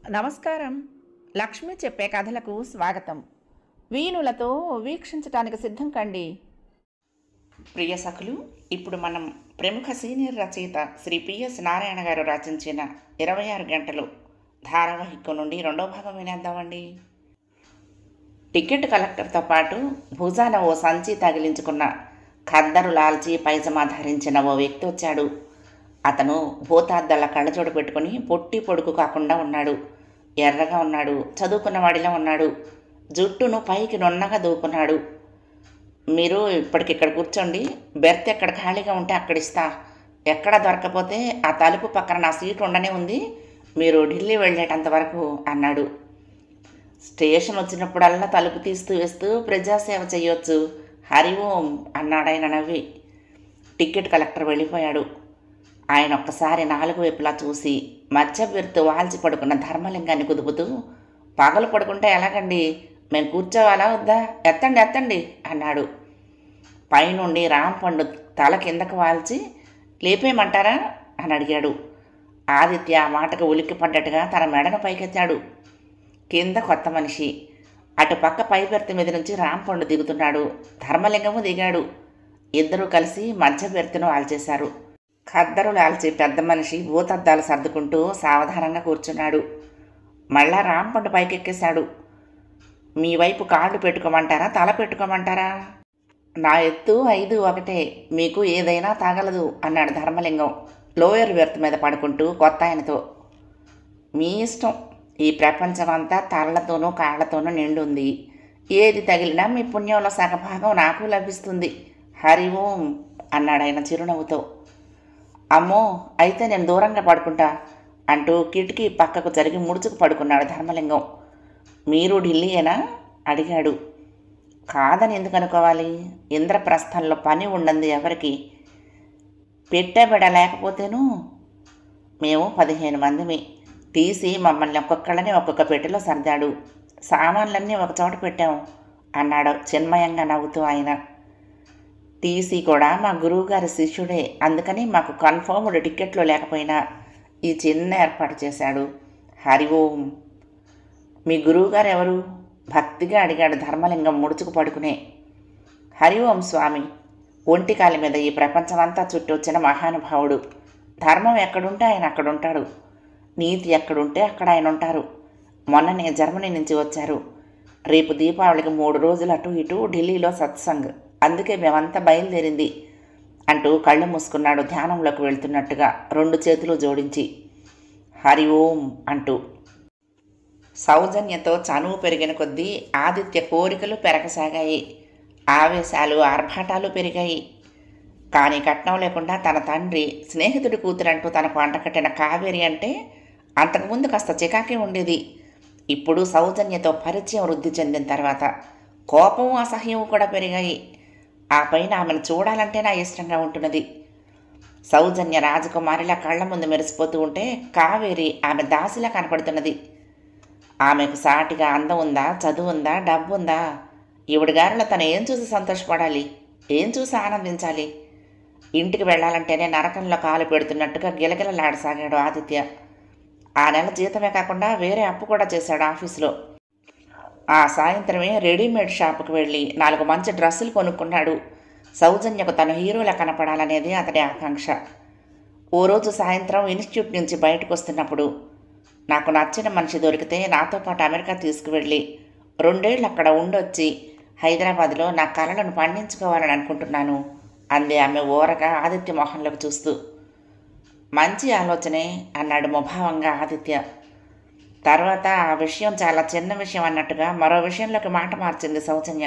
నమస్కారం. లక్ష్మి చెప్పే కథలకు స్వాగతం. వీణులతో వీక్షించటానికి సిద్ధం కండి. ప్రియ సఖులు, ఇప్పుడు మనం ప్రముఖ సీనియర్ రచయిత శ్రీ పిఎస్ నారాయణ గారు రచించిన 26 గంటలు ధారావాహిక నుండి రెండో భాగం వినేద్దామండి. టికెట్ కలెక్టర్తో పాటు భుజాన ఓ సంచి తగిలించుకున్న ఖద్దరు లాల్చి పైజమా ధరించిన ఓ వ్యక్తి వచ్చాడు. అతను భూతాద్దళ్ళ కళ్ళజోడు పెట్టుకుని పొట్టి పొడుగు కాకుండా ఉన్నాడు. ఎర్రగా ఉన్నాడు. చదువుకున్నవాడిలా ఉన్నాడు. జుట్టును పైకి నున్నగా దూకున్నాడు. మీరు ఇప్పటికిక్కడ కూర్చోండి, బెర్త్ ఎక్కడ ఖాళీగా ఉంటే అక్కడ ఇస్తా. ఎక్కడ దొరకపోతే ఆ తలుపు పక్కన నా సీటు ఉండనే ఉంది, మీరు ఢిల్లీ వెళ్ళేటంత వరకు అన్నాడు. స్టేషన్ వచ్చినప్పుడల్లా తలుపు తీస్తూ వేస్తూ ప్రజాసేవ చెయ్యొచ్చు, హరి ఓం అన్నాడాయన నవ్వి. టికెట్ కలెక్టర్ వెళ్ళిపోయాడు. ఆయన ఒక్కసారి నాలుగు వైపులా చూసి మధ్య బెర్తు వాల్చి పడుకున్న ధర్మలింగాన్ని కుదుపుతూ, పగలు పడుకుంటే ఎలాగండి, మేము కూర్చోవాలా వద్దా, ఎత్తండి ఎత్తండి అన్నాడు. పైనుండి రాంపండు తల కిందకు వాల్చి, లేపేయమంటారా అని అడిగాడు. ఆదిత్య ఆ మాటకు ఉలిక్కి పడ్డట్టుగా తన మెడను పైకెత్తాడు. కింద కొత్త మనిషి. అటుపక్క పై బెర్తు మీద నుంచి రాంపండు దిగుతున్నాడు. ధర్మలింగము దిగాడు. ఇద్దరూ కలిసి మధ్య బెర్తును వాల్చేశారు. ఖద్దరు లాల్చి పెద్ద మనిషి భూతద్దాలు సర్దుకుంటూ సావధానంగా కూర్చున్నాడు. మళ్ళా రాంపండు పైకెక్కేశాడు. మీ వైపు కాళ్ళు పెట్టుకోమంటారా, తల పెట్టుకోమంటారా? నా ఎత్తు 5'1", మీకు ఏదైనా తాగలదు అన్నాడు ధర్మలింగం లోయర్ బెర్త్ మీద పడుకుంటూ కొత్త ఆయనతో. మీ ఇష్టం, ఈ ప్రపంచమంతా తలలతోనూ కాళ్లతోనూ నిండుంది. ఏది తగిలినా మీ పుణ్యంలో సగభాగం నాకు లభిస్తుంది, హరి ఓం అన్నాడు ఆయన చిరునవ్వుతో. అమ్మో, అయితే నేను దూరంగా పడుకుంటా అంటూ కిటికీ పక్కకు జరిగి ముడుచుకు పడుకున్నాడు ధర్మలింగం. మీరు ఢిల్లీయేనా అడిగాడు. కాదని ఎందుకు అనుకోవాలి, ఇంద్రప్రస్థంలో పని ఉండంది ఎవరికి, పెట్టబెడ లేకపోతేను. మేము 15 మందిమి. తీసి మమ్మల్ని ఒక్కొక్కళ్ళని ఒక్కొక్క పెట్టెలో సర్దాడు. సామాన్లన్నీ ఒకచోట పెట్టాం అన్నాడు చిన్మయంగా నవ్వుతూ ఆయన. టీసీ కూడా మా గురువుగారి శిష్యుడే, అందుకని మాకు కన్ఫర్మ్డ్ టికెట్లు లేకపోయినా ఈ చిన్న ఏర్పాటు చేశాడు, హరి ఓం. మీ గురువుగారు ఎవరు భక్తిగా అడిగాడు ధర్మలింగం ముడుచుకు పడుకునే. హరి ఓం స్వామి, ఒంటికాలి మీద ఈ ప్రపంచమంతా చుట్టూ వచ్చిన మహానుభావుడు. ధర్మం ఎక్కడుంటే ఆయన అక్కడుంటాడు, నీతి ఎక్కడుంటే అక్కడ ఆయన ఉంటారు. మొన్ననే జర్మనీ నుంచి వచ్చారు. రేపు దీపావళికి 3 రోజులు అటు ఇటు ఢిల్లీలో సత్సంగ్, అందుకే మేమంతా బయలుదేరింది అంటూ కళ్ళు మూసుకున్నాడు ధ్యానంలోకి వెళ్తున్నట్టుగా 2 చేతులు జోడించి, హరి ఓం అంటూ. సౌజన్యతో చనువు పెరిగిన కొద్దీ ఆదిత్య కోరికలు పెరగసాగాయి. ఆవేశాలు ఆర్భాటాలు పెరిగాయి. కానీ కట్నం లేకుండా తన తండ్రి స్నేహితుడి కూతురంటూ తనకు అంటకట్టిన కావేరి అంటే అంతకుముందు కాస్త చికాకే ఉండేది. ఇప్పుడు సౌజన్యతో పరిచయం వృద్ధి చెందిన తర్వాత కోపం అసహ్యం కూడా పెరిగాయి. ఆ పైన ఆమెను చూడాలంటే నా ఇష్టంగా ఉంటున్నది. సౌజన్య రాజకుమారిలా కళ్ళ ముందు మెరిసిపోతూ ఉంటే కావేరి ఆమె దాసిలా కనపడుతున్నది. ఆమెకు సాటిగా అందం ఉందా, చదువు ఉందా, డబ్బు ఉందా? ఈవిడి గారిలో తను ఏం చూసి సంతోషపడాలి, ఏం చూసి ఆనందించాలి? ఇంటికి వెళ్ళాలంటేనే నరకంలో కాలు పెడుతున్నట్టుగా గిలగిలలాడసాగాడు ఆదిత్య. ఆ నెల జీతమే కాకుండా వేరే అప్పు కూడా చేశాడు ఆఫీసులో. ఆ సాయంత్రమే రెడీమేడ్ షాపుకు వెళ్ళి 4 మంచి డ్రెస్సులు కొనుక్కున్నాడు. సౌజన్యకు తను హీరోలా కనపడాలనేది అతడి ఆకాంక్ష. ఓ రోజు సాయంత్రం ఇన్స్టిట్యూట్ నుంచి బయటకు వస్తున్నప్పుడు, నాకు నచ్చిన మనిషి దొరికితే నాతో పాటు అమెరికా తీసుకువెళ్ళి 2 ఏళ్ళు అక్కడ ఉండొచ్చి హైదరాబాద్లో నా కళలను పండించుకోవాలని అనుకుంటున్నాను అంది ఆమె ఊరగా ఆదిత్య మొహంలోకి చూస్తూ. మంచి ఆలోచనే అన్నాడు ముభావంగా ఆదిత్య. తర్వాత ఆ విషయం చాలా చిన్న విషయం అన్నట్టుగా మరో విషయంలోకి మాట మార్చింది సౌజన్య.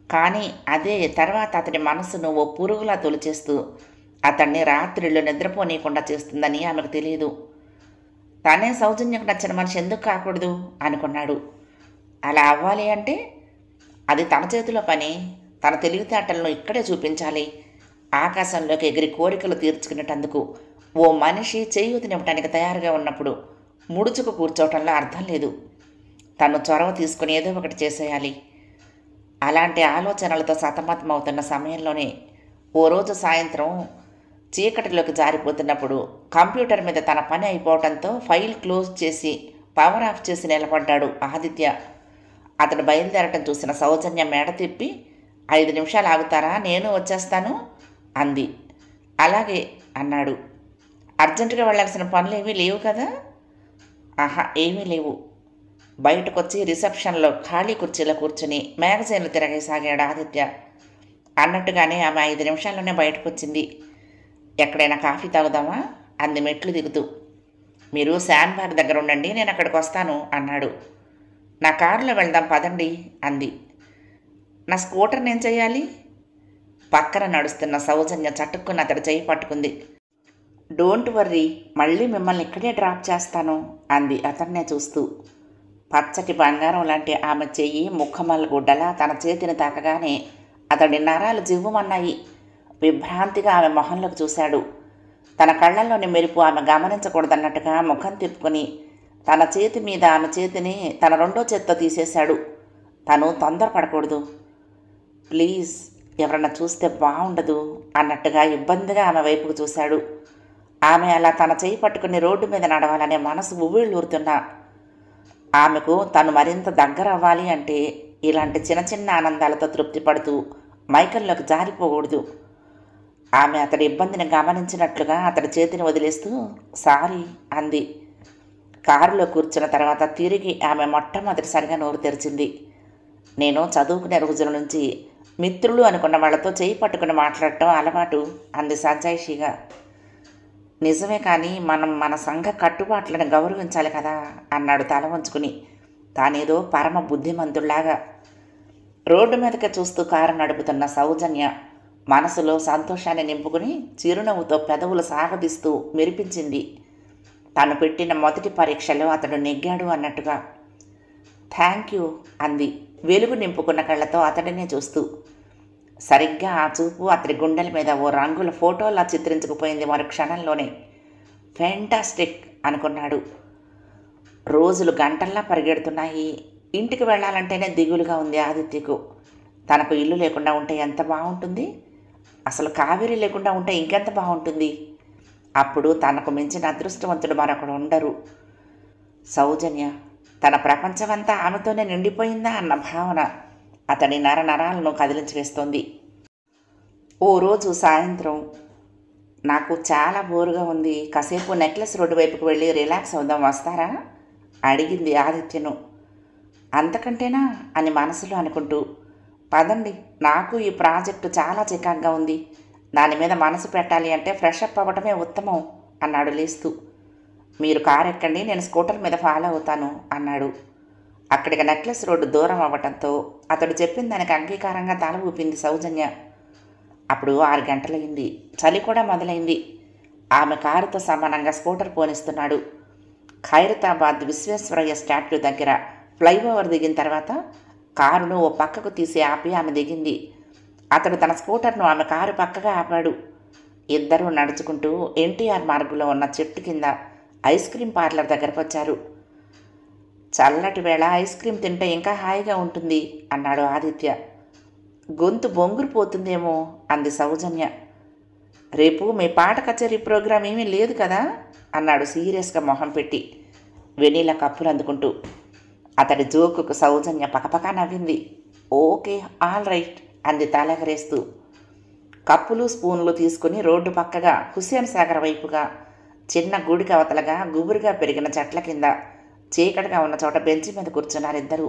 కానీ అదే తర్వాత అతడి మనస్సును ఓ పురుగులా తొలిచేస్తూ అతన్ని రాత్రిళ్ళు నిద్రపోనీయకుండా చేస్తుందని ఆమెకు తెలియదు. తనే సౌజన్యకు నచ్చిన మనిషి ఎందుకు కాకూడదు అనుకున్నాడు. అలా అవ్వాలి అంటే అది తన చేతిలో పని. తన తెలివితేటలను ఇక్కడే చూపించాలి. ఆకాశంలోకి ఎగిరి కోరికలు తీర్చుకునేటందుకు ఓ మనిషి చేయూతనివ్వటానికి తయారుగా ఉన్నప్పుడు ముడుచుకు కూర్చోవటంలో అర్థం లేదు. తను చొరవ తీసుకుని ఏదో ఒకటి చేసేయాలి. అలాంటి ఆలోచనలతో సతమతమవుతున్న సమయంలోనే ఓ రోజు సాయంత్రం చీకటిలోకి జారిపోతున్నప్పుడు కంప్యూటర్ మీద తన పని అయిపోవడంతో ఫైల్ క్లోజ్ చేసి పవర్ ఆఫ్ చేసి నిలబడ్డాడు ఆదిత్య. అతడు బయలుదేరటం చూసిన సౌజన్య మేడ తిప్పి, 5 నిమిషాలు ఆగుతారా, నేను వచ్చేస్తాను అంది. అలాగే అన్నాడు. అర్జెంటుగా వెళ్ళాల్సిన పనులు ఏమీ లేవు కదా? ఆహా, ఏమీ లేవు. బయటకొచ్చి రిసెప్షన్లో ఖాళీ కుర్చీలో కూర్చుని మ్యాగజైన్లు తిరగసాగాడు ఆదిత్య. అన్నట్టుగానే ఆమె 5 నిమిషాల్లోనే బయటకొచ్చింది. ఎక్కడైనా కాఫీ తాగుదామా అంది మెట్లు దిగుతూ. మీరు శాండ్బాగ్ దగ్గర ఉండండి, నేను అక్కడికి వస్తాను అన్నాడు. నా కారులో వెళ్దాం పదండి అంది. నా స్కూటర్ నేను చేయాలి? పక్కన నడుస్తున్న సౌజన్య చటుక్కున్న అతడి చేయి పట్టుకుంది. డోంట్ వర్రీ, మళ్ళీ మిమ్మల్ని ఇక్కడే డ్రాప్ చేస్తాను అంది అతన్నే చూస్తూ. పచ్చటి బంగారం లాంటి ఆమె చెయ్యి ముఖమల్ల గుడ్డలా తన చేతిని తాకగానే అతడి నరాలు జివ్వుమన్నాయి. విభ్రాంతిగా ఆమె మొహంలోకి చూశాడు. తన కళ్ళల్లోని మెరుపు ఆమె గమనించకూడదన్నట్టుగా ముఖం తిప్పుకొని తన చేతి మీద ఆమె చేతిని తన 2వ చేత్తో తీసేశాడు. తను తొందరపడకూడదు. ప్లీజ్, ఎవరన్నా చూస్తే బాగుండదు అన్నట్టుగా ఇబ్బందిగా ఆమె వైపుకు చూశాడు. ఆమె అలా తన చేయి పట్టుకుని రోడ్డు మీద నడవాలనే మనసు ఉవ్విళ్ళూరుతున్నా ఆమెకు తను మరింత దగ్గర అవ్వాలి అంటే ఇలాంటి చిన్న చిన్న ఆనందాలతో తృప్తి పడుతూ మైకంలోకి జారిపోకూడదు. ఆమె అతడి ఇబ్బందిని గమనించినట్లుగా అతడి చేతిని వదిలేస్తూ సారీ అంది. కారులో కూర్చున్న తర్వాత తిరిగి ఆమె మొట్టమొదటిసారిగా నోరు తెరిచింది. నేను చదువుకునే రోజుల నుంచి మిత్రులు అనుకున్న వాళ్లతో చేయి పట్టుకుని మాట్లాడటం అలవాటు అంది సంజాయిషిగా. నిజమే, కానీ మనం మన సంఘ కట్టుబాట్లను గౌరవించాలి కదా అన్నాడు తల వంచుకుని తానేదో పరమ బుద్ధిమంతుళ్లాగా. రోడ్డు మీదకి చూస్తూ కారు నడుపుతున్న సౌజన్య మనసులో సంతోషాన్ని నింపుకుని చిరునవ్వుతో పెదవులు సాగదీస్తూ మెరిపించింది. తను పెట్టిన మొదటి పరీక్షలో అతడు నెగ్గాడు అన్నట్టుగా. థ్యాంక్ యూ అంది వెలుగు నింపుకున్న కళ్ళతో అతడినే చూస్తూ. సరిగ్గా ఆ చూపు అతడి గుండెల మీద ఓ రంగుల ఫోటోలా చిత్రించుకుపోయింది మరు క్షణంలోనే. ఫెంటాస్టిక్ అనుకున్నాడు. రోజులు గంటల్లా పరిగెడుతున్నాయి. ఇంటికి వెళ్ళాలంటేనే దిగులుగా ఉంది ఆదిత్యకు. తనకు ఇల్లు లేకుండా ఉంటే ఎంత బాగుంటుంది, అసలు కావేరి లేకుండా ఉంటే ఇంకెంత బాగుంటుంది. అప్పుడు తనకు మించిన అదృష్టవంతుడు మరొకడు ఉండరు. సౌజన్య తన ప్రపంచమంతా ఆమెతోనే నిండిపోయిందా అన్న భావన అతడి నరాలను కదిలించి వేస్తోంది. ఓ రోజు సాయంత్రం, నాకు చాలా బోరుగా ఉంది, కాసేపు నెక్లెస్ రోడ్డు వైపుకు వెళ్ళి రిలాక్స్ అవుదాం, వస్తారా అడిగింది ఆదిత్యను. అంతకంటేనా అని మనసులో అనుకుంటూ, పదండి, నాకు ఈ ప్రాజెక్టు చాలా చికాగ్గా ఉంది, దాని మీద మనసు పెట్టాలి అంటే ఫ్రెష్ అప్ అవ్వటమే ఉత్తమం అన్నాడు లేస్తూ. మీరు కారు ఎక్కండి, నేను స్కూటర్ మీద ఫాలో అవుతాను అన్నాడు. అక్కడికి నెక్లెస్ రోడ్డు దూరం అవ్వటంతో అతడు చెప్పిన దానికి అంగీకారంగా తల ఊపింది సౌజన్య. అప్పుడు 6 గంటలైంది. చలి కూడా మొదలైంది. ఆమె కారుతో సమానంగా స్కూటర్ పోనిస్తున్నాడు. ఖైరతాబాద్ విశ్వేశ్వరయ్య స్టాట్యూ దగ్గర ఫ్లైఓవర్ దిగిన తర్వాత కారును ఓ పక్కకు తీసి ఆపి ఆమె దిగింది. అతడు తన స్కూటర్ను ఆమె కారు పక్కగా ఆపాడు. ఇద్దరూ నడుచుకుంటూ ఎన్టీఆర్ మార్గులో ఉన్న చెట్టు కింద ఐస్ క్రీం పార్లర్ దగ్గరకు వచ్చారు. చల్లటి వేళ ఐస్ క్రీం తింటే ఇంకా హాయిగా ఉంటుంది అన్నాడు ఆదిత్య. గొంతు బొంగురు పోతుందేమో అంది సౌజన్య. రేపు మీ పాట కచేరీ ప్రోగ్రాం ఏమీ లేదు కదా అన్నాడు సీరియస్గా మొహం పెట్టి వెనీలా కప్పులు అందుకుంటూ. అతడి జోకుకు సౌజన్య పకపకా నవ్వింది. ఓకే, ఆల్ రైట్ అంది తలెగరేస్తూ. కప్పులు స్పూన్లు తీసుకుని రోడ్డు పక్కగా హుస్సేన్ సాగర్ వైపుగా చిన్న గుడికి అవతలగా గుబురుగా పెరిగిన చెట్ల కింద చీకటిగా ఉన్న చోట బెంచి మీద కూర్చున్నారిద్దరూ.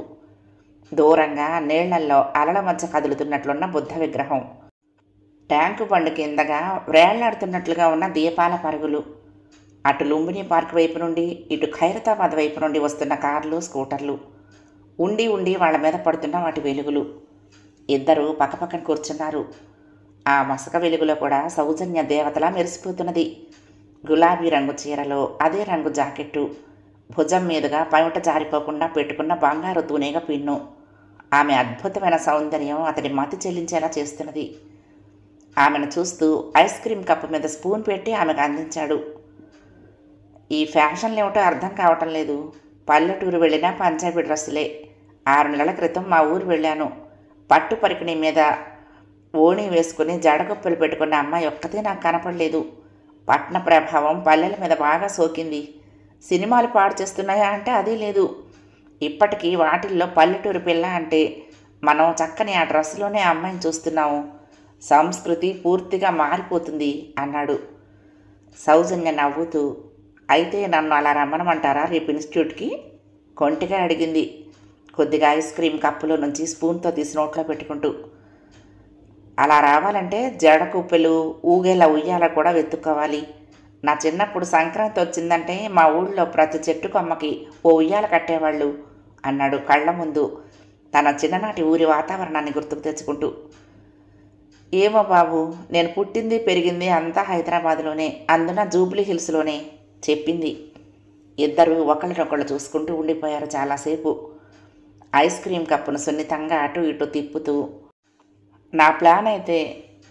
దూరంగా నీళ్లల్లో అలల మధ్య కదులుతున్నట్లున్న బుద్ధ విగ్రహం, ట్యాంకు బండు కిందగా వేళ్లాడుతున్నట్లుగా ఉన్న దీపాల పరుగులు, అటు లుంబిని పార్క్ వైపు నుండి ఇటు ఖైరతాబాద్ వైపు నుండి వస్తున్న కార్లు స్కూటర్లు, ఉండి ఉండి వాళ్ళ మీద పడుతున్న వాటి వెలుగులు. ఇద్దరూ పక్కపక్కన కూర్చున్నారు. ఆ మసక వెలుగులో కూడా సౌజన్య దేవతలా మెరిసిపోతున్నది. గులాబీ రంగు చీరలో అదే రంగు జాకెట్టు, భుజం మీదుగా పైట జారిపోకుండా పెట్టుకున్న బంగారు తూనీగ పిన్ను. ఆమె అద్భుతమైన సౌందర్యం అతడి మతి చెల్లించేలా చేస్తున్నది. ఆమెను చూస్తూ ఐస్ క్రీం కప్పు మీద స్పూన్ పెట్టి ఆమెకు అందించాడు. ఈ ఫ్యాషన్లు ఏమిటో అర్థం కావటం లేదు. పల్లెటూరు వెళ్ళినా పంజాబీ డ్రెస్సులే. 6 నెలల క్రితం మా ఊరు వెళ్ళాను. పట్టు పరికిణి మీద ఓణి వేసుకుని జడగొప్పలు పెట్టుకున్న అమ్మాయి ఒక్కతే నాకు కనపడలేదు. పట్న ప్రభావం పల్లెల మీద బాగా సోకింది. సినిమాలు పాడు చేస్తున్నాయా అంటే అది లేదు. ఇప్పటికీ వాటిల్లో పల్లెటూరు పిల్ల అంటే మనం చక్కని ఆ డ్రెస్సులోనే అమ్మాయిని చూస్తున్నాము. సంస్కృతి పూర్తిగా మారిపోతుంది అన్నాడు. సౌజన్య నవ్వుతూ, అయితే నన్ను అలా రమ్మనమంటారా రేపు ఇన్స్టిట్యూట్కి? కొంటిగా అడిగింది, కొద్దిగా ఐస్ క్రీమ్ కప్పులో నుంచి స్పూన్తో తీసి నోట్లో పెట్టుకుంటూ. అలా రావాలంటే జడ కుప్పెలు, ఊగేలా ఉయ్యాల కూడా వెతుక్కోవాలి. నా చిన్నప్పుడు సంక్రాంతి వచ్చిందంటే మా ఊళ్ళో ప్రతి చెట్టు కొమ్మకి ఓ ఉయ్యాల కట్టేవాళ్ళు అన్నాడు కళ్ళ ముందు తన చిన్ననాటి ఊరి వాతావరణాన్ని గుర్తుకు తెచ్చుకుంటూ. ఏమో బాబు, నేను పుట్టింది పెరిగింది అంతా హైదరాబాద్లోనే, అందున జూబ్లీ హిల్స్లోనే చెప్పింది. ఇద్దరూ ఒకళ్ళనొకళ్ళు చూసుకుంటూ ఉండిపోయారు చాలాసేపు. ఐస్ క్రీమ్ కప్పును సున్నితంగా అటు ఇటు తిప్పుతూ, నా ప్లాన్ అయితే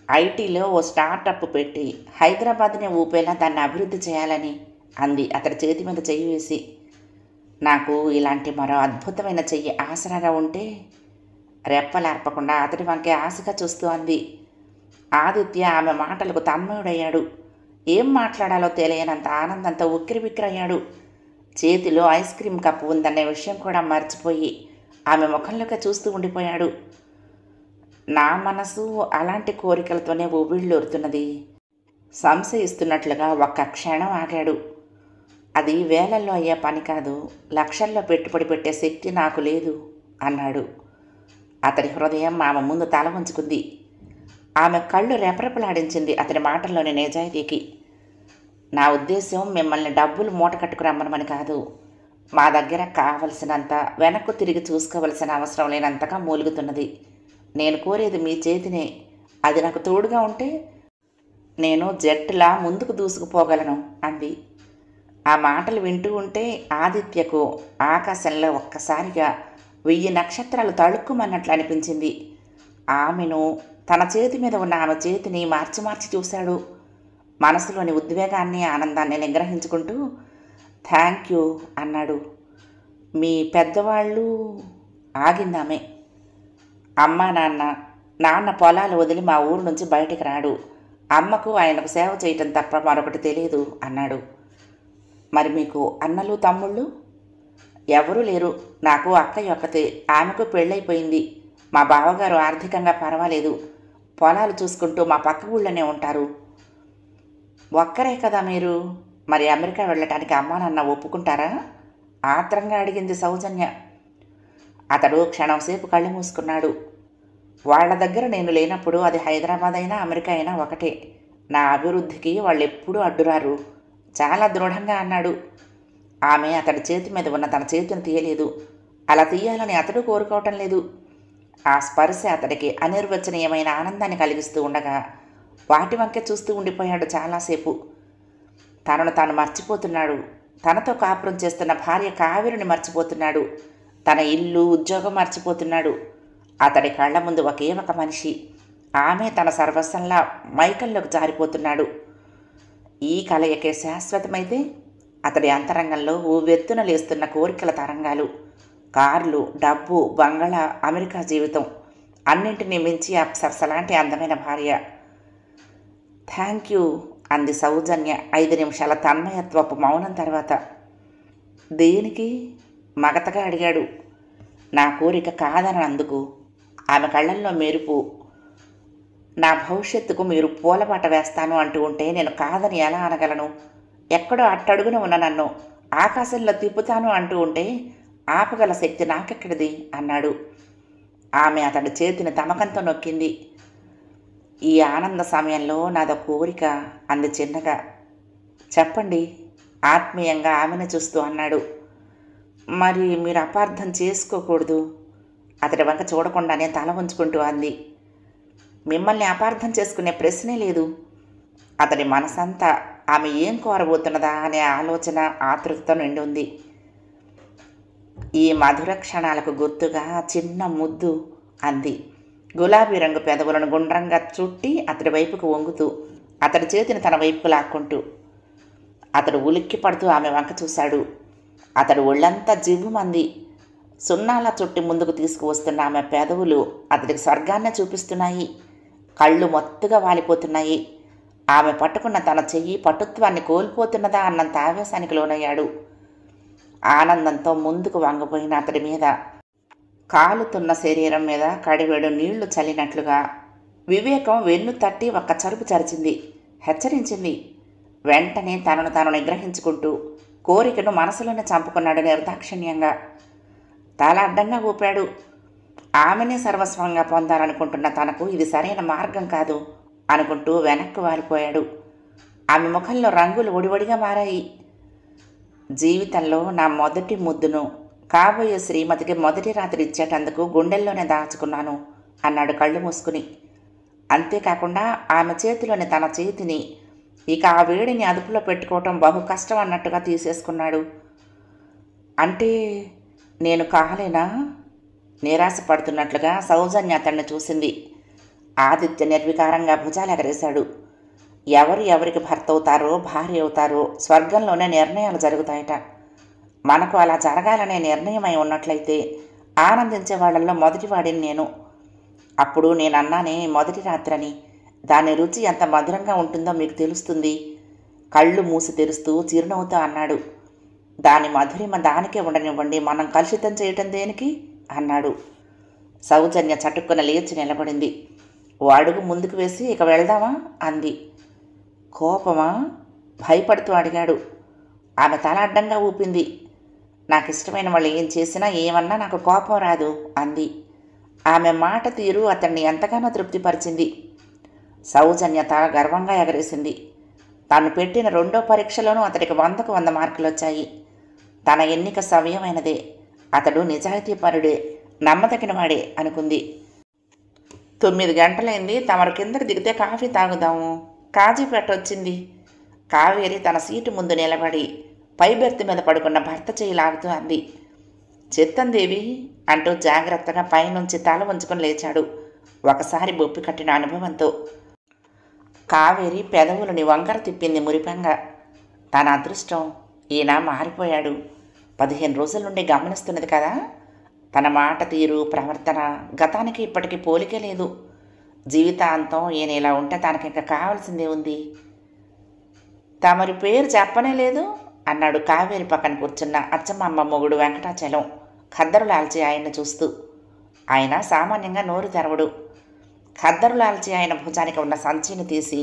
ఐటీలో ఓ స్టార్టప్ పెట్టి హైదరాబాద్ని ఊపేలా దాన్ని అభివృద్ధి చేయాలని అంది అతడి చేతి మీద చెయ్యి వేసి. నాకు ఇలాంటి మరో అద్భుతమైన చెయ్యి ఆసరాగా ఉంటే, రెప్పలార్పకుండా అతడి వంకే ఆశగా చూస్తూ అంది. ఆదిత్య ఆమె మాటలకు తన్మయుడయ్యాడు. ఏం మాట్లాడాలో తెలియనంత ఆనందంతో ఉక్కిరిబిక్కిరయ్యాడు. చేతిలో ఐస్ క్రీమ్ కప్పు ఉందనే విషయం కూడా మర్చిపోయి ఆమె ముఖంలోకి చూస్తూ ఉండిపోయాడు. నా మనసు అలాంటి కోరికలతోనే ఊబిళ్ళూరుతున్నది. సంశయిస్తున్నట్లుగా ఒక్క క్షణం ఆగాడు. అది వేలల్లో అయ్యే పని కాదు, లక్షల్లో పెట్టుబడి పెట్టే శక్తి నాకు లేదు అన్నాడు. అతడి హృదయం ఆమె ముందు తల ఉంచుకుంది. ఆమె కళ్ళు రెపరెపలాడించింది అతడి మాటల్లోని నిజాయితీకి. నా ఉద్దేశం మిమ్మల్ని డబ్బులు మూట కట్టుకురమ్మనమని కాదు. మా దగ్గర కావలసినంత, వెనక్కు తిరిగి చూసుకోవలసిన అవసరం లేనంతగా మూలుగుతున్నది. నేను కోరేది మీ చేతినే. అది నాకు తోడుగా ఉంటే నేను జట్టులా ముందుకు దూసుకుపోగలను అంది. ఆ మాటలు వింటూ ఉంటే ఆదిత్యకు ఆకాశంలో ఒక్కసారిగా 1000 నక్షత్రాలు తళుక్కుమన్నట్లు అనిపించింది. ఆమెను, తన చేతి మీద ఉన్న ఆమె చేతిని మార్చి మార్చి చూశాడు. మనసులోని ఉద్వేగాన్ని, ఆనందాన్ని నిగ్రహించుకుంటూ థ్యాంక్ యూ అన్నాడు. మీ పెద్దవాళ్ళు ఆగిందామే. అమ్మా నాన్న పొలాలు వదిలి మా ఊరు నుంచి బయటికి రాడు. అమ్మకు ఆయనకు సేవ చేయటం తప్ప మరొకటి తెలియదు అన్నాడు. మరి మీకు అన్నలు తమ్ముళ్ళు? ఎవరూ లేరు. నాకు అక్కయ్య ఒక్కతే. ఆమెకు పెళ్ళైపోయింది. మా బావగారు ఆర్థికంగా పర్వాలేదు. పొలాలు చూసుకుంటూ మా పక్క ఊళ్ళోనే ఉంటారు. ఒక్కరే కదా మీరు? మరి అమెరికా వెళ్ళటానికి అమ్మా నాన్న ఒప్పుకుంటారా? ఆత్రంగా అడిగింది సౌజన్య. అతడు క్షణంసేపు కళ్ళు మూసుకున్నాడు. వాళ్ల దగ్గర నేను లేనప్పుడు అది హైదరాబాద్ అయినా అమెరికా అయినా ఒకటే. నా అభివృద్ధికి వాళ్ళెప్పుడూ అడ్డురారు చాలా దృఢంగా అన్నాడు. ఆమె అతడి చేతి మీద ఉన్న తన చేతిని తీయలేదు. అలా తీయాలని అతడు కోరుకోవటం లేదు. ఆ స్పర్శ అతడికి అనిర్వచనీయమైన ఆనందాన్ని కలిగిస్తూ ఉండగా వాటి వంకే చూస్తూ ఉండిపోయాడు చాలాసేపు. తనను తాను మర్చిపోతున్నాడు. తనతో కాపురం చేస్తున్న భార్య కావేరిని మర్చిపోతున్నాడు. తన ఇల్లు, ఉద్యోగం మర్చిపోతున్నాడు. అతడి కళ్ళ ముందు ఒకే ఒక మనిషి. ఆమె తన సర్వస్వంలా మైకల్లోకి జారిపోతున్నాడు. ఈ కలయికే శాశ్వతమైతే అతడి అంతరంగంలో ఉవ్వెత్తున లేస్తున్న కోరికల తరంగాలు, కార్లు, డబ్బు, బంగళా, అమెరికా జీవితం అన్నింటినీ మించి అప్సరసలాంటి అందమైన భార్య. థ్యాంక్ యూ అంది సౌజన్య 5 నిమిషాల తన్మయత్వపు మౌనం తర్వాత. దేనికి? మగతగా అడిగాడు. నా కోరిక కాదనందుకు. ఆమె కళ్ళల్లో మెరుపు. నా భవిష్యత్తుకు మీరు పూలబాట వేస్తాను అంటూ ఉంటే నేను కాదని ఎలా అనగలను? ఎక్కడో అట్టడుగున ఉన్న నన్ను ఆకాశంలో తిప్పుతాను అంటూ ఉంటే ఆపగల శక్తి నాకెక్కడిది అన్నాడు. ఆమె అతడి చేతిని తమకంతో నొక్కింది. ఈ ఆనంద సమయంలో నాదో కోరిక అంది చిన్నగా. చెప్పండి ఆత్మీయంగా ఆమెను చూస్తూ అన్నాడు. మరి మీరు అపార్థం చేసుకోకూడదు. అతడి వంక చూడకుండానే తల ఉంచుకుంటూ అంది. మిమ్మల్ని అపార్థం చేసుకునే ప్రశ్నే లేదు. అతడి మనసంతా ఆమె ఏం కోరబోతున్నదా అనే ఆలోచన, ఆతృతతో నిండి ఉంది. ఈ మధుర క్షణాలకు గుర్తుగా చిన్న ముద్దు అంది, గులాబీ రంగు పెదవులను గుండ్రంగా చుట్టి అతడి వైపుకు వంగుతూ, అతడి చేతిని తన వైపుకు లాక్కుంటూ. అతడు ఉలిక్కి పడుతూ ఆమె వంక చూశాడు. అతడు ఒళ్ళంతా జివ్వుమంది. సున్నాల చుట్టి ముందుకు తీసుకువస్తున్న ఆమె పెదవులు అతడికి స్వర్గాన్నే చూపిస్తున్నాయి. కళ్ళు మొత్తుగా వాలిపోతున్నాయి. ఆమె పట్టుకున్న తన చెయ్యి పటుత్వాన్ని కోల్పోతున్నదా అన్నంత ఆవేశానికి లోనయ్యాడు. ఆనందంతో ముందుకు వంగిపోయిన అతడి మీద, కాలుతున్న శరీరం మీద కడివెడు నీళ్లు చల్లినట్లుగా వివేకం వెన్ను తట్టి ఒక్క చరుపు చరిచింది, హెచ్చరించింది. వెంటనే తనను తాను నిగ్రహించుకుంటూ కోరికను మనసులోనే చంపుకున్నాడు నిర్దాక్షిణ్యంగా. తల అడ్డంగా ఊపాడు. ఆమెనే సర్వస్వంగా పొందాలనుకుంటున్న తనకు ఇది సరైన మార్గం కాదు అనుకుంటూ వెనక్కు వాలిపోయాడు. ఆమె ముఖంలో రంగులు ఒడివడిగా మారాయి. జీవితంలో నా మొదటి ముద్దును కాబోయే శ్రీమతికి మొదటి రాత్రి ఇచ్చేటందుకు గుండెల్లోనే దాచుకున్నాను అన్నాడు కళ్ళు మూసుకుని. అంతేకాకుండా ఆమె చేతిలోని తన చేతిని ఇక ఆ వేడిని అదుపులో పెట్టుకోవటం బహు కష్టం అన్నట్టుగా తీసేసుకున్నాడు. అంటే నేను కాలేనా? నిరాశపడుతున్నట్లుగా సౌజన్య అతన్ని చూసింది. ఆదిత్య నిర్వికారంగా భుజాలు ఎగరేశాడు. ఎవరు ఎవరికి భర్త అవుతారో భార్య అవుతారో స్వర్గంలోనే నిర్ణయాలు జరుగుతాయట. మనకు అలా జరగాలనే నిర్ణయమై ఉన్నట్లయితే ఆనందించే వాళ్ళల్లో మొదటివాడిని నేను. అప్పుడు నేను అన్నానే మొదటి రాత్రని, దాని రుచి ఎంత మధురంగా ఉంటుందో మీకు తెలుస్తుంది. కళ్ళు మూసి తెరుస్తూ చిరునవ్వుతో అన్నాడు. దాని మధురిమ దానికే ఉండనివ్వండి, మనం కలుషితం చేయటం దేనికి అన్నాడు. సౌజన్య చటుక్కున లేచి నిలబడింది. ఓ అడుగు ముందుకు వేసి ఇక వెళ్దామా అంది. కోపమా? భయపడుతూ అడిగాడు. ఆమె తల అడ్డంగా ఊపింది. నాకు ఇష్టమైన వాళ్ళు ఏం చేసినా ఏమన్నా నాకు కోపం రాదు అంది. ఆమె మాట తీరు అతన్ని ఎంతగానో తృప్తిపరిచింది. సౌజన్య తల గర్వంగా ఎగరేసింది. తాను పెట్టిన రెండో పరీక్షలోనూ అతడికి 100కు 100 మార్కులు వచ్చాయి. తన ఎన్నిక సవ్యమైనదే, అతడు నిజాయితీపరుడే, నమ్మదగినవాడే అనుకుంది. 9 గంటలైంది, తమరు కిందకి దిగితే కాఫీ తాగుదాము. కాజీపేట వచ్చింది. కావేరి తన సీటు ముందు నిలబడి పై బెర్త్ మీద పడుకున్న భర్త చేయి లాగుతూ అంది. చిత్తందేవి అంటూ జాగ్రత్తగా పైనుంచి తల ఉంచుకొని లేచాడు, ఒకసారి బొప్పి కట్టిన అనుభవంతో. కావేరి పెదవులని వంకర తిప్పింది మురిపంగా. తన అదృష్టం, ఈయన మారిపోయాడు. 15 రోజుల నుండి గమనిస్తున్నది కదా. తన మాట తీరు ప్రవర్తన గతానికి ఇప్పటికీ పోలికే లేదు. జీవితాంతం ఈయన ఇలా ఉంటే తనకి ఇంకా కావాల్సిందే ఉంది. తమరి పేరు చెప్పనే లేదు అన్నాడు కావేరి పక్కన కూర్చున్న అచ్చమ్మమ్మ మొగుడు వెంకటాచలం ఖద్దరులాల్చి ఆయన్ని చూస్తూ. ఆయన సామాన్యంగా నోరు తెరవడు. ఖద్దరులాల్చి ఆయన భుజానికి ఉన్న సంచిని తీసి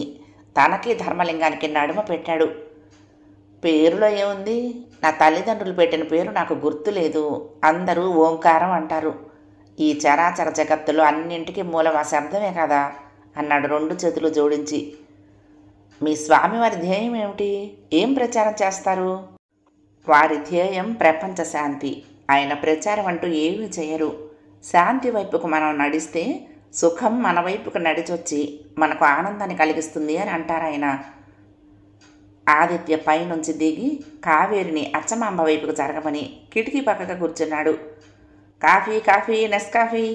తనకి ధర్మలింగానికి నడుమ పెట్టాడు. పేరులో ఏముంది? నా తల్లిదండ్రులు పెట్టిన పేరు నాకు గుర్తులేదు. అందరూ ఓంకారం అంటారు. ఈ చరాచర జగత్తులో అన్నింటికీ మూలం ఆ శబ్దమే కదా అన్నాడు 2 చేతులు జోడించి. మీ స్వామివారి ధ్యేయం ఏమిటి? ఏం ప్రచారం చేస్తారు? వారి ధ్యేయం ప్రపంచ శాంతి. ఆయన ప్రచారం అంటూ ఏమీ చేయరు. శాంతి వైపుకు మనం నడిస్తే సుఖం మన వైపుకు నడిచొచ్చి మనకు ఆనందాన్ని కలిగిస్తుంది అని అంటారు ఆయన. ఆదిత్య పైనుంచి దిగి కావేరిని అచ్చమాంబ వైపుకు జరగమని కిటికీ పక్కగా కూర్చున్నాడు. Coffee coffee Nescafé.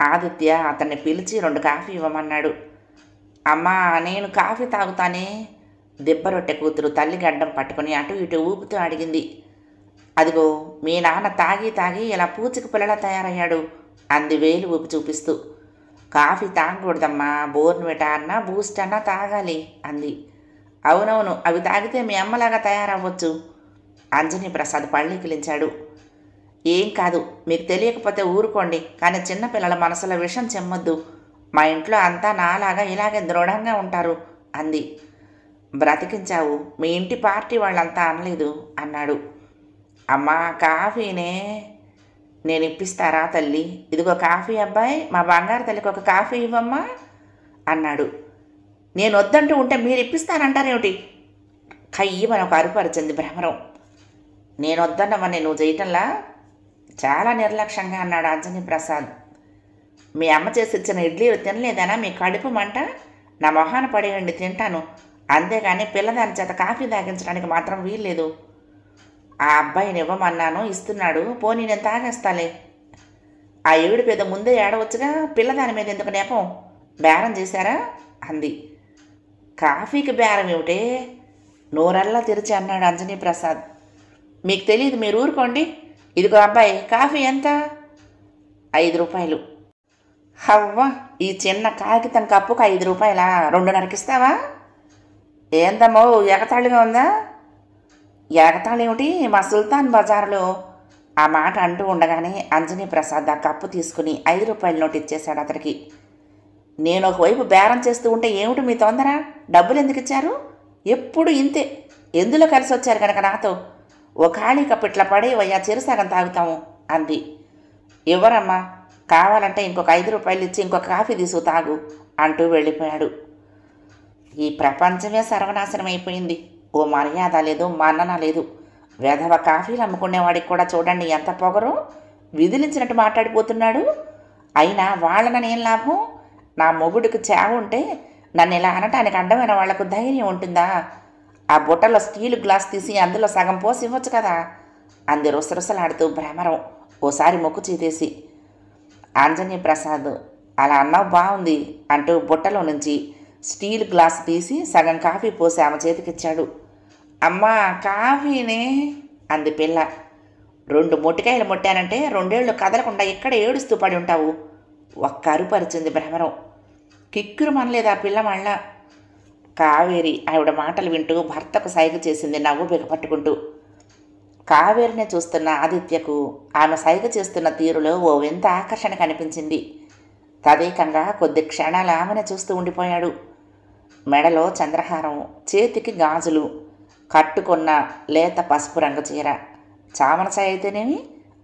ఆదిత్య అతన్ని పిలిచి 2 కాఫీ ఇవ్వమన్నాడు. అమ్మా నేను కాఫీ తాగుతానే. దిబ్బరొట్టె కూతురు తల్లి గడ్డం పట్టుకుని అటు ఇటు ఊపుతూ అడిగింది. అదిగో మీ నాన్న తాగి తాగి ఇలా పూచిక పిల్లలా తయారయ్యాడు అంది వేలు ఊపి చూపిస్తూ. కాఫీ తాగకూడదమ్మా, బోర్న్విటా అన్నా బూస్ట్ అన్నా తాగాలి అంది. అవునవును, అవి తాగితే మీ అమ్మలాగా తయారవ్వచ్చు. అంజనీ ప్రసాద్ పళ్ళీకిలించాడు. ఏం కాదు, మీకు తెలియకపోతే ఊరుకోండి, కానీ చిన్నపిల్లల మనసులో విషం చెమ్మొద్దు. మా ఇంట్లో అంతా నాలాగా ఇలాగే దృఢంగా ఉంటారు అంది. బ్రతికించావు, మీ ఇంటి పార్టీ వాళ్ళంతా అనలేదు అన్నాడు. అమ్మా కాఫీనే. నేను ఇప్పిస్తారా తల్లి? ఇదిగో కాఫీ అబ్బాయి, మా బంగారు తల్లికి ఒక కాఫీ ఇవ్వమ్మా అన్నాడు. నేను వద్దంటూ ఉంటే మీరు ఇప్పిస్తానంటారేమిటి? కయ్యమని ఒక అరుపరిచింది భ్రమరం. నేను వద్దన్నమని నువ్వు చేయటంలా? చాలా నిర్లక్ష్యంగా అన్నాడు అంజనీ ప్రసాద్. మీ అమ్మ చేసి ఇచ్చిన ఇడ్లీలు తినలేదనా మీ కడుపు మంట? నా మొహాన పడేయండి, తింటాను. అంతేగాని పిల్లదాని చేత కాఫీ తాగించడానికి మాత్రం వీల్లేదు. ఆ అబ్బాయిని ఇవ్వమన్నాను, ఇస్తున్నాడు, పోనీ నేను తాగేస్తాలే. ఆ ఏడు పెద్ద ముందే ఏడవచ్చుగా, పిల్లదాని మీద ఎందుకు నేపం? బేరం చేశారా అంది. కాఫీకి బేరం ఏమిటే? నోరల్లా తెరిచి అన్నాడు అంజనీ ప్రసాద్. మీకు తెలియదు, మీరు ఊరుకోండి. ఇదిగో అబ్బాయి, కాఫీ ఎంత? 5 రూపాయలు. హవ్వ, ఈ చిన్న కాగితం కప్పుకు 5 రూపాయలా? 2.5కి ఇస్తావా? ఏందమ్మో ఎగతాళిగా ఉందా? ఎగతాళేమిటి మా సుల్తాన్ బజార్లో? ఆ మాట అంటూ ఉండగానే అంజనీ ప్రసాద్ ఆ కప్పు తీసుకుని 5 రూపాయల నోటు ఇచ్చేశాడు అతడికి. నేను ఒకవైపు బేరం చేస్తూ ఉంటే ఏమిటి మీ తొందర? డబ్బులు ఎందుకు ఇచ్చారు? ఎప్పుడు ఇంతే. ఎందులో కలిసి వచ్చారు కనుక నాతో? ఓ ఖాళీ కప్పు ఇట్లా పడేవయ్యా, చిరుసగం తాగుతాము అంది. ఎవరమ్మా, కావాలంటే ఇంకొక 5 రూపాయలు ఇచ్చి ఇంకొక కాఫీ తీసుకు తాగు అంటూ వెళ్ళిపోయాడు. ఈ ప్రపంచమే సర్వనాశనం అయిపోయింది. ఓ మర్యాద లేదు, మన్నన లేదు. వెధవ కాఫీలు అమ్ముకునేవాడికి కూడా చూడండి ఎంత పొగరో, విదిలించినట్టు మాట్లాడిపోతున్నాడు. అయినా వాళ్ళననేం లాభం? నా మొగుడికి చేవ ఉంటే నన్ను ఇలా అనటానికి అడ్డమైన వాళ్లకు ధైర్యం ఉంటుందా? ఆ బుట్టలో స్టీలు గ్లాస్ తీసి అందులో సగం పోసి ఇవ్వచ్చు కదా అంది రుసరుసలాడుతూ భ్రమరం ఓసారి మొక్కు చీతేసి. ఆంజనేయ ప్రసాద్, అలా అన్నావు బాగుంది అంటూ బుట్టలో నుంచి స్టీల్ గ్లాస్ తీసి సగం కాఫీ పోసి ఆమె చేతికిచ్చాడు. అమ్మా కాఫీనే అంది పిల్ల. 2 మొట్టికాయలు మొట్టానంటే 2 ఏళ్ళు కదలకుండా ఇక్కడ ఏడుస్తూ పడి ఉంటావు. ఒక్క అరుపరిచింది భ్రమరం. కిక్కురు మనలేదు ఆ పిల్ల మళ్ళా. కావేరి ఆవిడ మాటలు వింటూ భర్తకు సైగ చేసింది నవ్వు బిగపట్టుకుంటూ. కావేరినే చూస్తున్న ఆదిత్యకు ఆమె సైగ చేస్తున్న తీరులో ఓ వింత ఆకర్షణ కనిపించింది. తదేకంగా కొద్ది క్షణాలు ఆమెను చూస్తూ ఉండిపోయాడు. మెడలో చంద్రహారం, చేతికి గాజులు, కట్టుకున్న లేత పసుపు రంగు చీర. చామనసాయ అయితేనేమి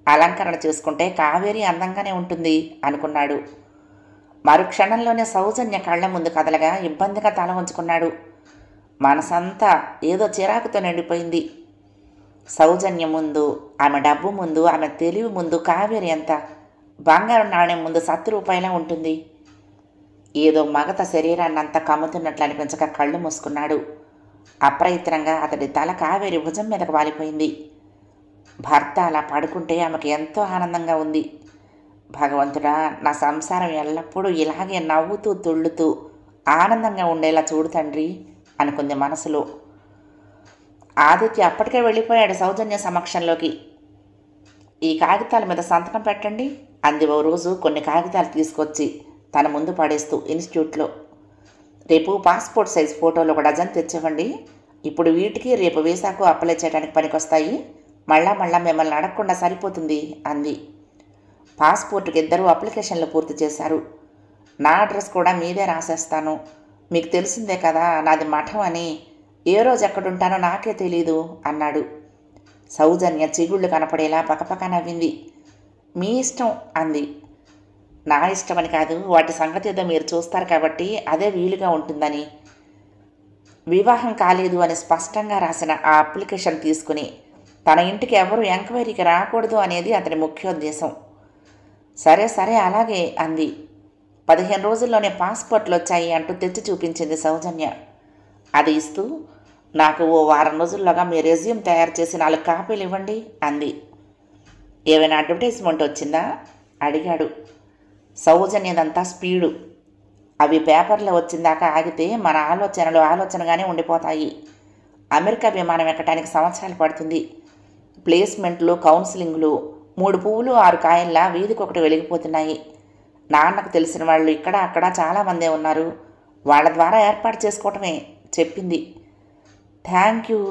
అలంకరణ చేసుకుంటే కావేరి అందంగానే ఉంటుంది అనుకున్నాడు. మరుక్షణంలోనే సౌజన్య కళ్ళ ముందు కదలగా ఇబ్బందిగా తల ఉంచుకున్నాడు. మనసంతా ఏదో చిరాకుతో నిండిపోయింది. సౌజన్య ముందు, ఆమె డబ్బు ముందు, ఆమె తెలివి ముందు కావేరి ఎంత బంగారు నాణ్యం ముందు 10 రూపాయలా ఉంటుంది. ఏదో మగత శరీరాన్నంతా కమ్ముతున్నట్లు అనిపించక కళ్ళు మూసుకున్నాడు. అప్రయత్నంగా అతడి తల కావేరి భుజం మీదకు వాలిపోయింది. భర్త అలా పడుకుంటే ఆమెకు ఎంతో ఆనందంగా ఉంది. భగవంతుడా, నా సంసారం ఎల్లప్పుడూ ఇలాగే నవ్వుతూ తుళ్ళుతూ ఆనందంగా ఉండేలా చూడు తండ్రి అనుకుంది మనసులో. ఆదిత్య అప్పటికే వెళ్ళిపోయాడు సౌజన్య సమక్షంలోకి. ఈ కాగితాల మీద సంతకం పెట్టండి అంది ఓ రోజు కొన్ని కాగితాలు తీసుకొచ్చి తన ముందు పడేస్తూ ఇన్స్టిట్యూట్లో. రేపు పాస్పోర్ట్ సైజ్ ఫోటోలు ఒక డజన్ తెచ్చివ్వండి. ఇప్పుడు వీటికి రేపు వీసాకు అప్లై చేయడానికి పనికొస్తాయి. మళ్ళా మిమ్మల్ని అడగకుండా సరిపోతుంది అంది. పాస్పోర్ట్కి 2 అప్లికేషన్లు పూర్తి చేశారు. నా అడ్రస్ కూడా మీదే రాసేస్తాను. మీకు తెలిసిందే కదా నాది మఠం అని. ఏ రోజు ఎక్కడుంటానో నాకే తెలీదు అన్నాడు. సౌజన్య చిగుళ్ళు కనపడేలా పకపక నవ్వింది. మీ ఇష్టం అంది. నా ఇష్టమని కాదు, వాటి సంగతి ఏదో మీరు చూస్తారు కాబట్టి అదే వీలుగా ఉంటుందని. వివాహం కాలేదు అని స్పష్టంగా రాసిన ఆ అప్లికేషన్ తీసుకుని తన ఇంటికి ఎవరు ఎంక్వైరీకి రాకూడదు అనేది అతని ముఖ్యోద్దేశం. సరే అలాగే అంది. 15 రోజుల్లోనే పాస్పోర్ట్లు వచ్చాయి అంటూ తెచ్చి చూపించింది సౌజన్య. అది ఇస్తూ, నాకు ఓ వారం రోజుల్లోగా మీ రెజ్యూమ్ తయారు చేసి 4 కాపీలు ఇవ్వండి అంది. ఏమైనా అడ్వర్టైజ్మెంట్ వచ్చిందా అడిగాడు. సౌజన్యదంతా స్పీడు. అవి పేపర్లో వచ్చిందాకా ఆగితే మన ఆలోచనగానే ఉండిపోతాయి. అమెరికా విమానం ఎక్కడానికి సంవత్సరాలు పడుతుంది. ప్లేస్మెంట్లు, కౌన్సిలింగ్లు 3 పువ్వులు 6 కాయల్లా వీధికొకటి వెలిగిపోతున్నాయి. నాన్నకు తెలిసిన వాళ్ళు ఇక్కడ అక్కడ చాలామందే ఉన్నారు. వాళ్ళ ద్వారా ఏర్పాటు చేసుకోవటమే చెప్పింది. Thank you.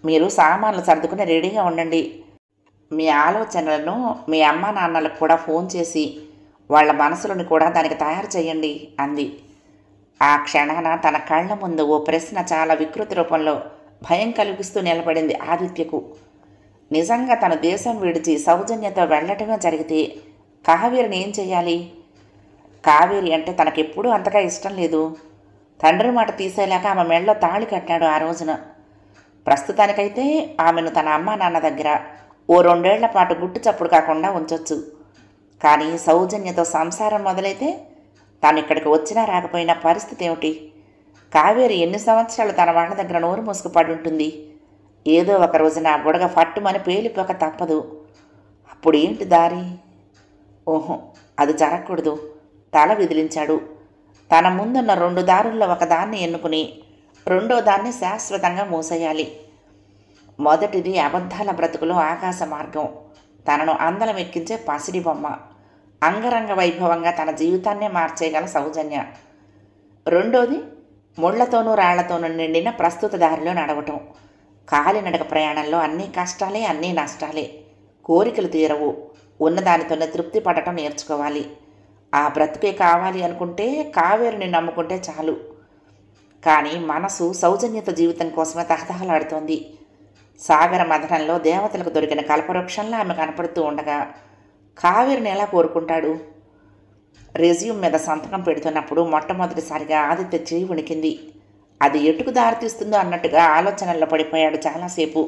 మీరు సామాన్లు సర్దుకుని రెడీగా ఉండండి. మీ ఆలోచనలను మీ అమ్మ నాన్నలకు కూడా ఫోన్ చేసి వాళ్ళ మనసులను కూడా దానికి తయారు చేయండి అంది. ఆ క్షణాన తన కళ్ళ ముందు ఓ ప్రశ్న చాలా వికృతి రూపంలో భయం కలిగిస్తూ నిలబడింది ఆదిత్యకు. నిజంగా తన దేశం విడిచి సౌజన్యతో వెళ్ళటమే జరిగితే కావేరిని ఏం చెయ్యాలి? కావేరి అంటే తనకెప్పుడూ అంతగా ఇష్టం లేదు. తండ్రి మాట తీసేలాక ఆమె మెడలో తాళి కట్టాడు ఆ రోజున. ప్రస్తుతానికైతే ఆమెను తన అమ్మా నాన్న దగ్గర ఓ 2 ఏళ్ల పాటు గుట్టు చప్పుడు కాకుండా ఉంచొచ్చు. కానీ సౌజన్యతో సంసారం మొదలైతే తాను ఇక్కడికి వచ్చినా రాకపోయినా పరిస్థితి ఏమిటి? కావేరి ఎన్ని సంవత్సరాలు తన వాళ్ళ దగ్గర నోరు మూసుకుపడి ఉంటుంది. ఏదో ఒక రోజున ఆ బుడగ ఫట్టుమని పేలిపోక తప్పదు. అప్పుడు ఏంటి దారి? ఓహో, అది జరగకూడదు. తల విదిలించాడు. తన ముందున్న 2 దారుల్లో ఒకదాన్ని ఎన్నుకుని రెండో దాన్ని శాశ్వతంగా మూసేయాలి. మొదటిది అబద్ధాల బ్రతుకులో ఆకాశ మార్గం. తనను అందలం ఎక్కించే పసిడి బొమ్మ. అంగరంగ వైభవంగా తన జీవితాన్నే మార్చేయగల సౌజన్య. రెండోది ముళ్లతోనూ రాళ్లతోనూ నిండిన ప్రస్తుత దారిలో నడవటం. కాలినడక ప్రయాణంలో అన్నీ కష్టాలే, అన్నీ నష్టాలే. కోరికలు తీరవు. ఉన్నదానితోనే తృప్తి పడటం నేర్చుకోవాలి. ఆ బ్రతుకే కావాలి అనుకుంటే కావేరిని నమ్ముకుంటే చాలు. కానీ మనసు సౌజన్యత జీవితం కోసమే తహతహలాడుతోంది. సాగర మథనంలో దేవతలకు దొరికిన కల్పవృక్షంలో ఆమె కనపడుతూ ఉండగా కావేరిని ఎలా కోరుకుంటాడు? రెజ్యూమ్ మీద సంతకం పెడుతున్నప్పుడు మొట్టమొదటిసారిగా ఆదిత్య చెయ్యి వణికింది. అది ఎటుకు దారితీస్తుందో అన్నట్టుగా ఆలోచనల్లో పడిపోయాడు చాలాసేపు.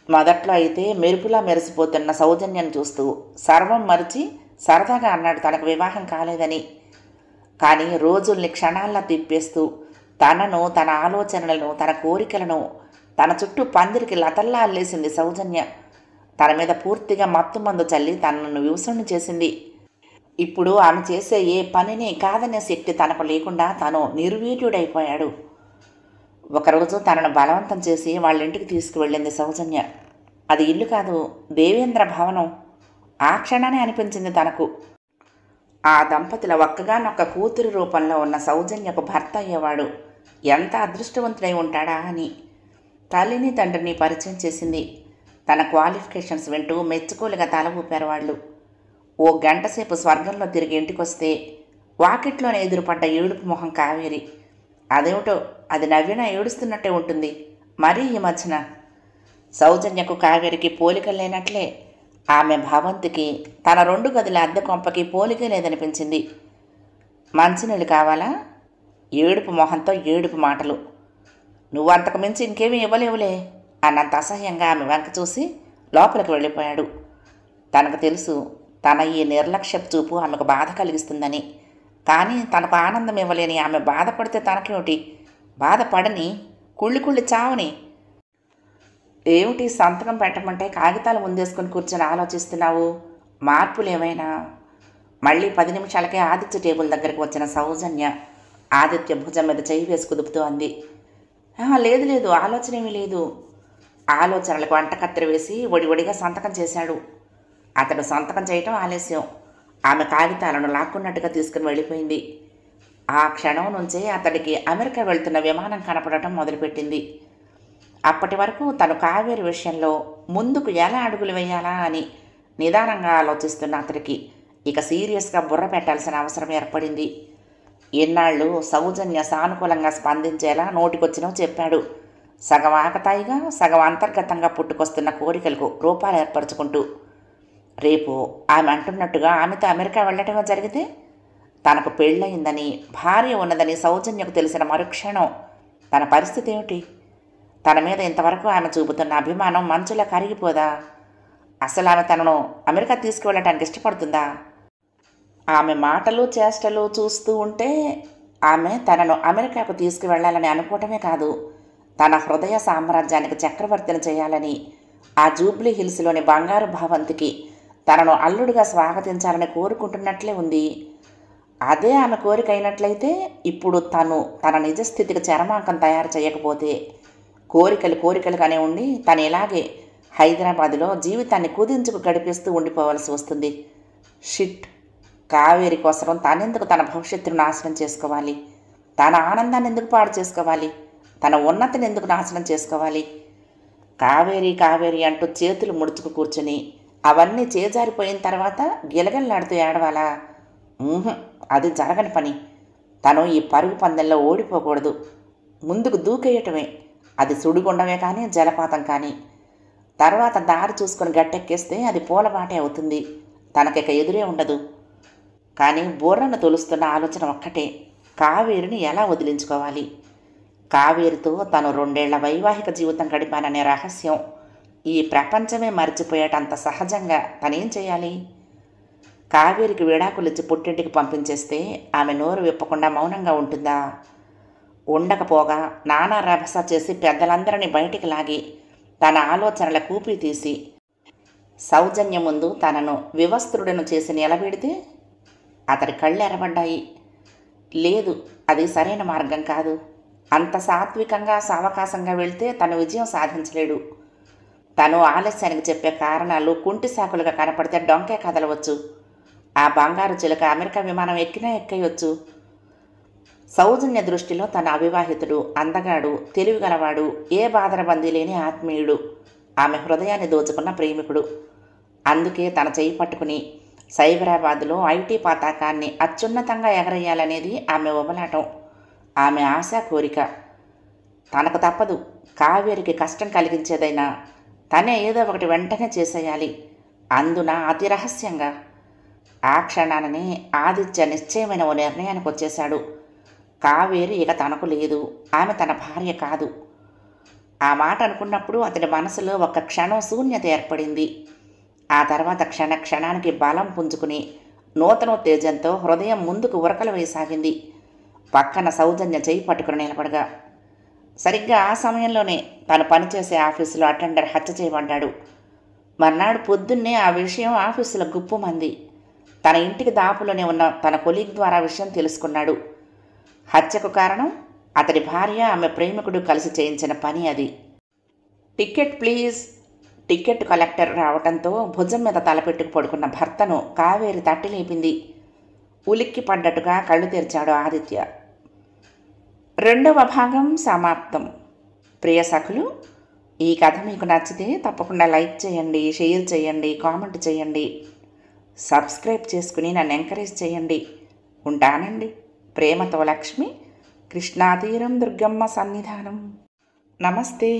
మొదట్లో అయితే మెరుపులా మెరిసిపోతున్న సౌజన్యాన్ని చూస్తూ సర్వం మరిచి సరదాగా అన్నాడు తనకు వివాహం కాలేదని. కానీ రోజుల్ని క్షణాల్లో తిప్పేస్తూ తనను, తన ఆలోచనలను, తన కోరికలను తన చుట్టూ పందిరికి లతల్లా అల్లేసింది సౌజన్య. తన మీద పూర్తిగా మత్తుమందు చల్లి తనను వివసుణ్ణి చేసింది. ఇప్పుడు ఆమె చేసే ఏ పనిని కాదనే శక్తి తనకు లేకుండా తను నిర్వీర్యుడైపోయాడు. ఒకరోజు తనను బలవంతం చేసి వాళ్ళ ఇంటికి తీసుకువెళ్ళింది సౌజన్య. అది ఇల్లు కాదు, దేవేంద్ర భవనం. ఆ క్షణానే అనిపించింది తనకు ఆ దంపతుల ఒక్కగానొక్క కూతురి రూపంలో ఉన్న సౌజన్యకు భర్త అయ్యేవాడు ఎంత అదృష్టవంతుడై ఉంటాడా అని. తల్లిని తండ్రిని పరిచయం చేసింది. తన క్వాలిఫికేషన్స్ వింటూ మెచ్చుకోలుగా తల ఊపారు వాళ్ళు. ఓ గంటసేపు స్వర్గంలో తిరిగి ఇంటికొస్తే వాకిట్లోనే ఎదురుపడ్డ ఏడుపు మొహం కావేరి. అదేమిటో అది నవ్వినా ఏడుస్తున్నట్టే ఉంటుంది. మరీ ఈ మధ్యన సౌజన్యకు కావేరికి పోలికలు లేనట్లే ఆమె భవంతికి తన 2 గదుల అద్దె కొంపకి పోలికే లేదనిపించింది. మంచినీళ్ళు కావాలా? ఏడుపు మొహంతో ఏడుపు మాటలు. నువ్వు అంతకు మించి ఇంకేమీ ఇవ్వలేవులే అన్నంత అసహ్యంగా ఆమె వెంక చూసి లోపలికి వెళ్ళిపోయాడు. తనకు తెలుసు తన ఈ నిర్లక్ష్యపు చూపు ఆమెకు బాధ కలిగిస్తుందని. కానీ తనకు ఆనందం ఇవ్వలేని ఆమె బాధపడితే తనకేమిటి? బాధపడని, కుళ్ళి చావని. ఏమిటి సంతకం పెట్టమంటే కాగితాలు ముందేసుకుని కూర్చొని ఆలోచిస్తున్నావు? మార్పులు ఏమైనా? మళ్ళీ 10 నిమిషాలకే ఆదిత్య టేబుల్ దగ్గరికి వచ్చిన సౌజన్య ఆదిత్య భుజం మీద చెయ్యి వేసి కుదుపుతూ అంది. లేదు, ఆలోచన ఏమీ లేదు. ఆలోచనలకు వంటకత్తెర వేసి ఒడిగా సంతకం చేశాడు. అతడు సంతకం చేయటం ఆలస్యం. ఆమె కాగితాలను లాక్కున్నట్టుగా తీసుకుని వెళ్ళిపోయింది. ఆ క్షణం నుంచే అతడికి అమెరికా వెళ్తున్న విమానం కనపడటం మొదలుపెట్టింది. అప్పటి వరకు తను కావేరి విషయంలో ముందుకు ఎలా అడుగులు వేయాలా అని నిదానంగా ఆలోచిస్తున్న అతడికి ఇక సీరియస్గా బుర్ర పెట్టాల్సిన అవసరం ఏర్పడింది. ఎన్నాళ్ళు సౌజన్య సానుకూలంగా స్పందించేలా నోటికొచ్చినో చెప్పాడు. సగం ఆకతాయిగా, సగం అంతర్గతంగా పుట్టుకొస్తున్న కోరికలకు రూపాలు ఏర్పరచుకుంటూ. రేపు ఆమె అంటున్నట్టుగా ఆమెతో అమెరికా వెళ్ళటమే జరిగితే తనకు పెళ్ళయిందని, భార్య ఉన్నదని సౌజన్యకు తెలిసిన మరుక్షణం తన పరిస్థితి ఏమిటి? తన మీద ఇంతవరకు ఆమె చూపుతున్న అభిమానం మంచులా కరిగిపోదా? అసలు ఆమె తనను అమెరికా తీసుకువెళ్ళటానికి ఇష్టపడుతుందా? ఆమె మాటలు చేష్టలు చూస్తూ ఉంటే ఆమె తనను అమెరికాకు తీసుకువెళ్లాలని అనుకోవటమే కాదు, తన హృదయ సామ్రాజ్యానికి చక్రవర్తిని చేయాలని, ఆ జూబ్లీ హిల్స్లోని బంగారు భవంతికి తనను అల్లుడుగా స్వాగతించాలని కోరుకుంటున్నట్లే ఉంది. అదే ఆమె కోరిక అయినట్లయితే ఇప్పుడు తను తన నిజస్థితికి చరమాంకం తయారు చేయకపోతే కోరికలుగానే ఉండి తను ఇలాగే హైదరాబాదులో జీవితాన్ని కుదించుకు గడిపేస్తూ ఉండిపోవాల్సి వస్తుంది. షిట్! కావేరి కోసం తానెందుకు తన భవిష్యత్తును నాశనం చేసుకోవాలి? తన ఆనందాన్ని ఎందుకు పాడు చేసుకోవాలి? తన ఉన్నతిని ఎందుకు నాశనం చేసుకోవాలి? కావేరి అంటూ చేతులు ముడుచుకు కూర్చుని అవన్నీ చేజారిపోయిన తర్వాత గిలగల్లాడుతూ ఏడవాలా? అది జరగని పని. తను ఈ పరుగు పందెంలో ఓడిపోకూడదు. ముందుకు దూకేయటమే. అది సుడిగుండమే కానీ, జలపాతం కానీ. తర్వాత దారి చూసుకొని గట్టెక్కేస్తే అది పూలబాటే అవుతుంది. తనకిక ఎదురే ఉండదు. కానీ బుర్రను తొలుస్తున్న ఆలోచన ఒక్కటే, కావేరిని ఎలా వదిలించుకోవాలి? కావేరితో తను 2 ఏళ్ల వైవాహిక జీవితం గడిపాననే రహస్యం ఈ ప్రపంచమే మర్చిపోయేటంత సహజంగా తనేం చేయాలి? కావేరికి విడాకులిచ్చి పుట్టింటికి పంపించేస్తే ఆమె నోరు విప్పకుండా మౌనంగా ఉంటుందా? ఉండకపోగా నానా రభస చేసి పెద్దలందరినీ బయటికి లాగి తన ఆలోచనల కూపి తీసి సౌజన్య ముందు తనను వివస్త్రుడను చేసి నిలబెడితే అతడి కళ్ళు ఎరబడ్డాయి. లేదు, అది సరైన మార్గం కాదు. అంత సాత్వికంగా సావకాశంగా వెళ్తే తను విజయం సాధించలేడు. తను ఆలస్యానికి చెప్పే కారణాలు కుంటి సాకులుగా కనపడితే డొంకే కదలవచ్చు. ఆ బంగారు చిలుక అమెరికా విమానం ఎక్కినా ఎక్కేయొచ్చు. సౌజన్య దృష్టిలో తన అవివాహితుడు, అందగాడు, తెలివిగలవాడు, ఏ బాధరబందీ లేని ఆత్మీయుడు, ఆమె హృదయాన్ని దోచుకున్న ప్రేమికుడు. అందుకే తన చేయి పట్టుకుని సైబరాబాద్లో ఐటీ పతాకాన్ని అత్యున్నతంగా ఎగరేయాలనేది ఆమె ఉబలాటం, ఆమె ఆశ, కోరిక. తనకు తప్పదు, కావేరికి కష్టం కలిగించేదైనా తనే ఏదో ఒకటి వెంటనే చేసేయాలి, అందున అతి రహస్యంగా. ఆ క్షణాననే ఆదిత్య నిశ్చయమైన ఓ నిర్ణయానికి వచ్చేశాడు. కావేరి ఇక తనకు లేదు, ఆమె తన భార్య కాదు. ఆ మాట అనుకున్నప్పుడు అతని మనసులో ఒక క్షణం శూన్యత ఏర్పడింది. ఆ తర్వాత క్షణానికి బలం పుంజుకుని నూతనోత్తేజంతో హృదయం ముందుకు ఉరకలు వేయసాగింది. పక్కన సౌజన్య చేయి పట్టుకుని నిలబడగా సరిగ్గా ఆ సమయంలోనే తను పనిచేసే ఆఫీసులో అటెండర్ హత్య చేయబడ్డాడు. మర్నాడు పొద్దున్నే ఆ విషయం ఆఫీసులో గుప్పుమంది. తన ఇంటికి దాపులోనే ఉన్న తన కొలీగ్ ద్వారా విషయం తెలుసుకున్నాడు. హత్యకు కారణం అతడి భార్య, ఆమె ప్రేమికుడు కలిసి చేయించిన పని అది. Ticket please. టికెట్ కలెక్టర్ రావడంతో భుజం మీద తలపెట్టుకు పడుకున్న భర్తను కావేరి తట్టి లేపింది. ఉలిక్కి పడ్డట్టుగా కళ్ళు తెరిచాడు ఆదిత్య. 2వ భాగం సమాప్తం. ప్రియ సఖులు, ఈ కథ మీకు నచ్చితే తప్పకుండా లైక్ చేయండి, షేర్ చేయండి, కామెంట్ చేయండి, సబ్స్క్రైబ్ చేసుకుని నన్ను ఎంకరేజ్ చేయండి. ఉంటానండి. ప్రేమతో లక్ష్మి, కృష్ణాతీరం దుర్గమ్మ సన్నిధానం. నమస్తే.